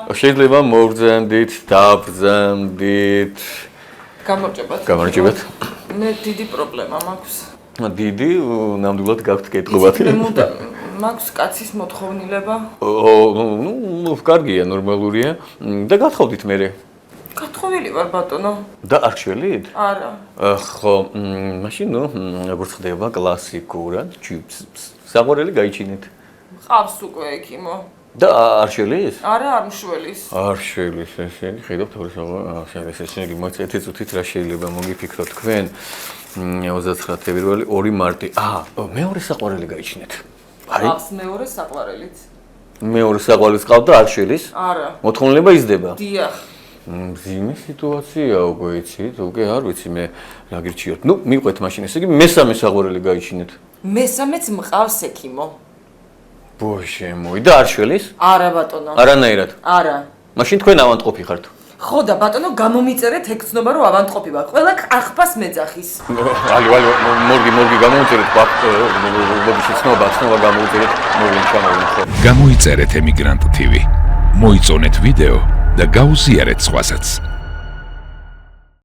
შეიძლება მოვბრძანდით, დავბრძანდით. გამარჯობათ. მე დიდი პრობლემა მაქვს. დიდი, ნამდვილად გაქვთ კეთილობათი. მაქვს კაცის მოთხოვნილება. ნუ, კარგია, ნორმალურია. და გათხოვდით მერე. გათხოვილი ვარ ბატონო. და არ შველით? არა. ხო, მაშინ ნუ ბრწყდება კლასიკურად, საყვარელი გაიჩინეთ. ყავს უკვე ექიმო. და არ შველის? არა, არ მშველის. არ შველის, ესე ხედავთ ორი ეს ესე მოიწეთ წუთით რა შეიძლება მოგიფიქროთ თქვენ 29 თებერვალი 2 მარტი. მეორე საყვარელი გაიჩინეთ. ყავს მეორე საყვარელიც. მეორე საყვარელიც ყავთ და არ შველის? არა. მოთხოვნილება იზრდება? დიახ. მძიმე სიტუაცია უკვე იცით, უკვე არ ვიცი მე რა გირჩიოთ. ნუ მივყვეთ მაშინ, ესე იგი მესამე საყვარელი გაიჩინეთ. მესამეც მყავს ექიმო. ბოჟე მოი და არ შველის? არა ბატონო. არანაირად? არა. მაშინ თქვენ ავანტყოფი ხართ? ხო და ბატონო გამომიწერეთ ეგ ცნობა რომ ავანტყოფი ვარ. ყველა ყახბას მეძახის. ალი მორგი გამომიწერეთ ბაბიში ცნობა გამომიწერეთ მორგი. გამოიწერეთ ემიგრანტ TV. მოიწონეთ ვიდეო და გაუზიარეთ სხვასაც.